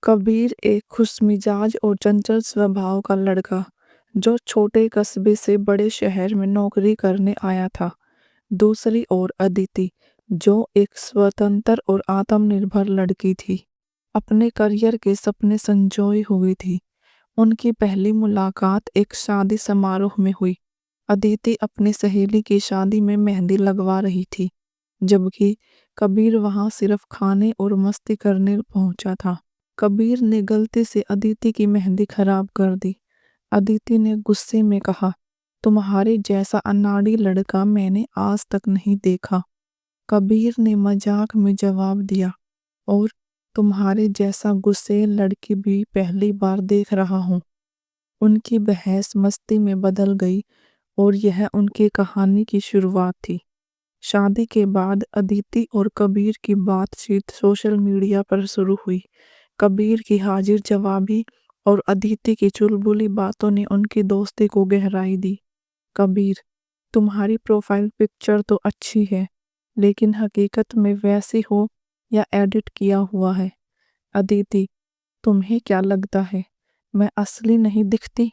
कबीर एक खुशमिजाज और चंचल स्वभाव का लड़का जो छोटे कस्बे से बड़े शहर में नौकरी करने आया था। दूसरी ओर अदिति जो एक स्वतंत्र और आत्मनिर्भर लड़की थी, अपने करियर के सपने संजोई हुई थी। उनकी पहली मुलाकात एक शादी समारोह में हुई। अदिति अपनी सहेली की शादी में मेहंदी लगवा रही थी, जबकि कबीर वहां सिर्फ खाने और मस्ती करने पहुंचा था। कबीर ने गलती से अदिति की मेहंदी खराब कर दी। अदिति ने गुस्से में कहा, तुम्हारे जैसा अनाड़ी लड़का मैंने आज तक नहीं देखा। कबीर ने मजाक में जवाब दिया, और तुम्हारे जैसा गुस्सेल लड़की भी पहली बार देख रहा हूँ। उनकी बहस मस्ती में बदल गई और यह उनकी कहानी की शुरुआत थी। शादी के बाद अदिति और कबीर की बातचीत सोशल मीडिया पर शुरू हुई। कबीर की हाजिर जवाबी और अदिति की चुलबुली बातों ने उनकी दोस्ती को गहराई दी। कबीर, तुम्हारी प्रोफाइल पिक्चर तो अच्छी है, लेकिन हकीकत में वैसी हो या एडिट किया हुआ है। अदिति, तुम्हें क्या लगता है मैं असली नहीं दिखती?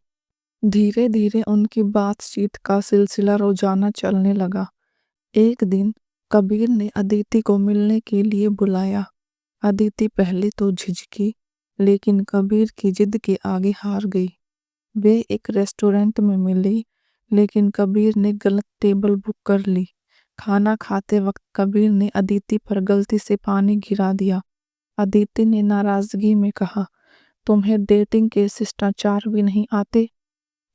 धीरे धीरे उनकी बातचीत का सिलसिला रोजाना चलने लगा। एक दिन कबीर ने अदिति को मिलने के लिए बुलाया। अदिति पहले तो झिझकी, लेकिन कबीर की जिद के आगे हार गई। वे एक रेस्टोरेंट में मिली, लेकिन कबीर ने गलत टेबल बुक कर ली। खाना खाते वक्त कबीर ने अदिति पर गलती से पानी गिरा दिया। अदिति ने नाराजगी में कहा, तुम्हें डेटिंग के शिष्टाचार भी नहीं आते?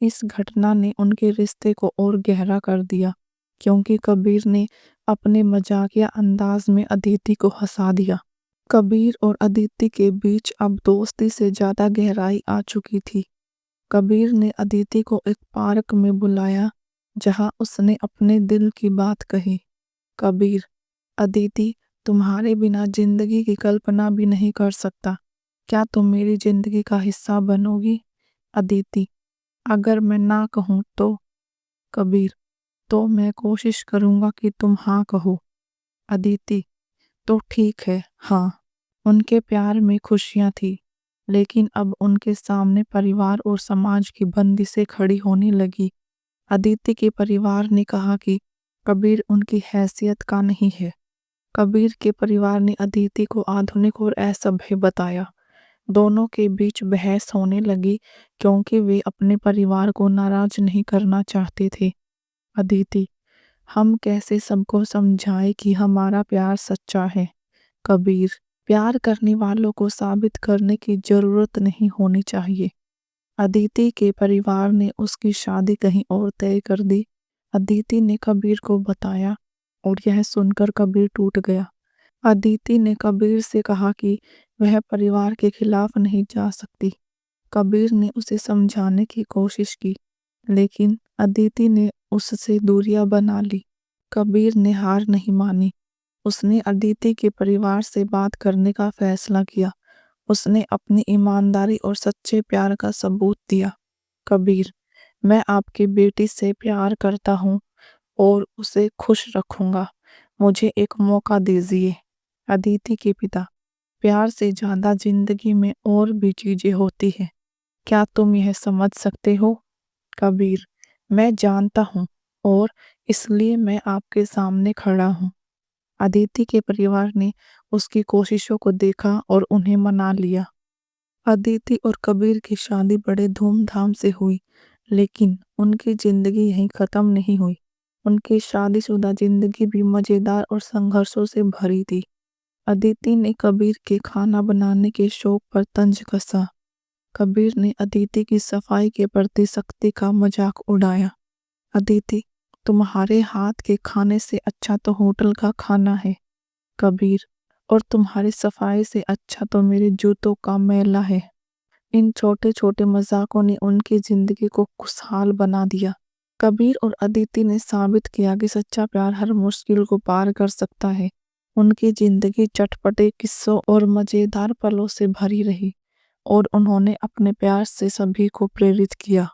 इस घटना ने उनके रिश्ते को और गहरा कर दिया, क्योंकि कबीर ने अपने मजाकिया अंदाज में अदिति को हंसा दिया। कबीर और अदिति के बीच अब दोस्ती से ज्यादा गहराई आ चुकी थी। कबीर ने अदिति को एक पार्क में बुलाया, जहां उसने अपने दिल की बात कही। कबीर, अदिति, तुम्हारे बिना जिंदगी की कल्पना भी नहीं कर सकता। क्या तुम मेरी जिंदगी का हिस्सा बनोगी? अदिति, अगर मैं ना कहूँ तो? कबीर, तो मैं कोशिश करूंगा कि तुम हाँ कहो। अदिति, तो ठीक है, हाँ। उनके प्यार में खुशियां थी, लेकिन अब उनके सामने परिवार और समाज की बंदिशें खड़ी होने लगी। अदिति के परिवार ने कहा कि कबीर उनकी हैसियत का नहीं है। कबीर के परिवार ने अदिति को आधुनिक और असभ्य बताया। दोनों के बीच बहस होने लगी, क्योंकि वे अपने परिवार को नाराज नहीं करना चाहते थे। अदिति, हम कैसे सबको समझाएं कि हमारा प्यार सच्चा है? कबीर, प्यार करने वालों को साबित करने की जरूरत नहीं होनी चाहिए। अदिति के परिवार ने उसकी शादी कहीं और तय कर दी। अदिति ने कबीर को बताया, और यह सुनकर कबीर टूट गया। अदिति ने कबीर से कहा कि वह परिवार के खिलाफ नहीं जा सकती। कबीर ने उसे समझाने की कोशिश की, लेकिन अदिति ने उससे दूरियां बना ली। कबीर ने हार नहीं मानी। उसने अदिति के परिवार से बात करने का फैसला किया। उसने अपनी ईमानदारी और सच्चे प्यार का सबूत दिया। कबीर, मैं आपकी बेटी से प्यार करता हूँ और उसे खुश रखूंगा। मुझे एक मौका दीजिए। अदिति के पिता, प्यार से ज्यादा जिंदगी में और भी चीजें होती हैं। क्या तुम यह समझ सकते हो? कबीर, मैं जानता हूँ, और इसलिए मैं आपके सामने खड़ा हूँ। अदिति के परिवार ने उसकी कोशिशों को देखा और उन्हें मना लिया। अदिति और कबीर की शादी बड़े धूमधाम से हुई, लेकिन उनकी जिंदगी यहीं खत्म नहीं हुई। उनकी शादीशुदा जिंदगी भी मजेदार और संघर्षों से भरी थी। अदिति ने कबीर के खाना बनाने के शौक पर तंज कसा। कबीर ने अदिति की सफाई के प्रति सख्ती का मजाक उड़ाया। अदिति, तुम्हारे हाथ के खाने से अच्छा तो होटल का खाना है। कबीर, और तुम्हारी सफाई से अच्छा तो मेरे जूतों का मैला है। इन छोटे छोटे मजाकों ने उनकी जिंदगी को खुशहाल बना दिया। कबीर और अदिति ने साबित किया कि सच्चा प्यार हर मुश्किल को पार कर सकता है। उनकी जिंदगी चटपटे किस्सों और मजेदार पलों से भरी रही, और उन्होंने अपने प्यार से सभी को प्रेरित किया।